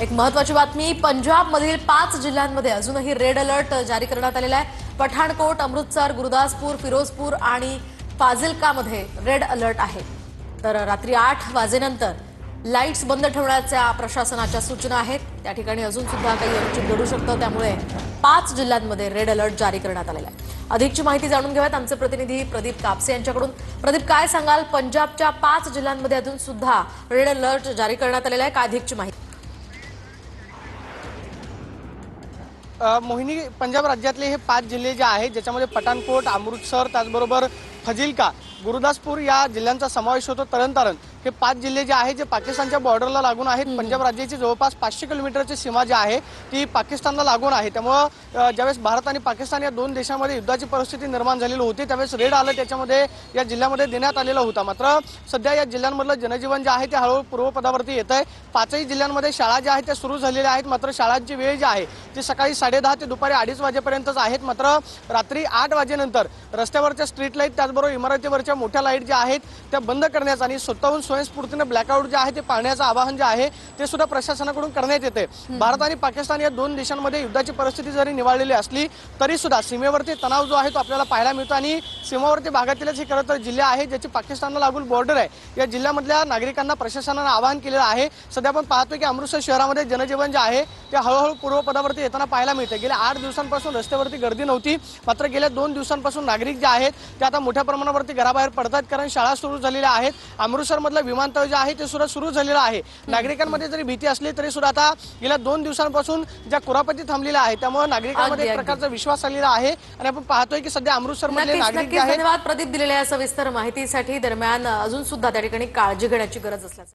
एक महत्त्वाची बातमी, पंजाबमधील 5 जिल्ह्यांमध्ये अजूनही रेड अलर्ट जारी करण्यात आलेला आहे। पठाणकोट, अमृतसर, गुरुदासपूर, फिरोजपूर आणि फाजिल्कामध्ये रेड अलर्ट आहे। तर रात्री 8 वाजेनंतर लाईट्स बंद ठेवण्याच्या प्रशासनाच्या सूचना आहेत। त्या ठिकाणी अजून सुद्धा काही अनुचित घडू शकतं, त्यामुळे 5 जिल्ह्यांमध्ये रेड अलर्ट जारी करण्यात आलेला आहे। अधिकची माहिती जाणून घेऊयात आमचे प्रतिनिधी प्रदीप कापसे यांच्याकडून। प्रदीप, काय सांगाल, पंजाबच्या 5 जिल्ह्यांमध्ये अजून सुद्धा रेड अलर्ट जारी करण्यात आलेला आहे, काय अधिकची माहिती? मोहिनी, पंजाब राज्यातले हे 5 जिल्हे जे आहेत, ज्याच्यामध्ये पठाणकोट, अमृतसर, त्याचबरोबर फजिल्का, गुरुदासपूर या जिल्ह्यांचा समावेश होतो। तरण हे 5 जिल्हे जे आहेत जे पाकिस्तानच्या बॉर्डरला लागून आहेत। पंजाब राज्याची जवळपास 500 किलोमीटरची सीमा जी आहे ती पाकिस्तानला लागून आहे। त्यामुळे ज्यावेळेस भारत आणि पाकिस्तान या दोन देशांमध्ये युद्धाची परिस्थिती निर्माण झालेली होती, त्यावेळेस रेड अलर्ट याच्यामध्ये या जिल्ह्यामध्ये देण्यात आलेला होता। मात्र सध्या या जिल्ह्यांमधलं जनजीवन जे आहे ते हळूहळू पूर्वपदावरती येत आहे। 5ही जिल्ह्यांमध्ये शाळा ज्या आहेत त्या सुरू झालेल्या आहेत, मात्र शाळांची वेळ जी आहे ती सकाळी 10:30 ते दुपारी 2:30 वाजेपर्यंतच आहेत। मात्र रात्री 8 वाजेनंतर रस्त्यावरच्या स्ट्रीट लाईट, त्याचबरोबर इमारतीवरच्या मोठ्या लाईट ज्या आहेत त्या बंद करण्याचा आणि स्वतःहून स्वयंस्फूर्तीने ब्लॅकआउट जे आहे ते पाळण्याचं आवाहन जे आहे ते सुद्धा प्रशासनाकडून करण्यात येते। भारत आणि पाकिस्तान या दोन देशांमध्ये युद्धाची परिस्थिती जरी निवळलेली असली तरी सुद्धा सीमेवरती तणाव जो आहे तो आपल्याला पाहायला मिळतो आणि सीमावर्ती भागातीलच हे खरं तर जिल्हे आहेत ज्याची पाकिस्तानला लागून बॉर्डर आहे। या जिल्ह्यामधल्या नागरिकांना प्रशासनानं आवाहन केलेलं आहे। सध्या आपण पाहतोय की अमृतसर शहरामध्ये जनजीवन जे आहे ते हळूहळू पूर्वपदावरती येताना पाहायला मिळते। गेल्या 8 दिवसांपासून रस्त्यावरती गर्दी नव्हती, मात्र गेल्या 2 दिवसांपासून नागरिक जे आहेत ते आता मोठ्या प्रमाणावरती घराबाहेर पडतात, कारण शाळा सुरू झालेल्या आहेत। अमृतसरमधलं विमानतळ जे आहे ते सुद्धा सुरू झालेलं आहे। नागरिकांमध्ये जरी भीती असली तरी सुद्धा आता गेल्या 2 दिवसांपासून ज्या कुरापती थांबलेल्या आहेत त्यामुळे नागरिकांमध्ये एक प्रकारचा विश्वास आलेला आहे आणि आपण पाहतोय की सध्या अमृतसरमधले नागरिक जे आहेत। धन्यवाद प्रदीप, दिलेल्या सविस्तर माहितीसाठी। दरम्यान अजून सुद्धा त्या ठिकाणी काळजी घेण्याची गरज असल्याचं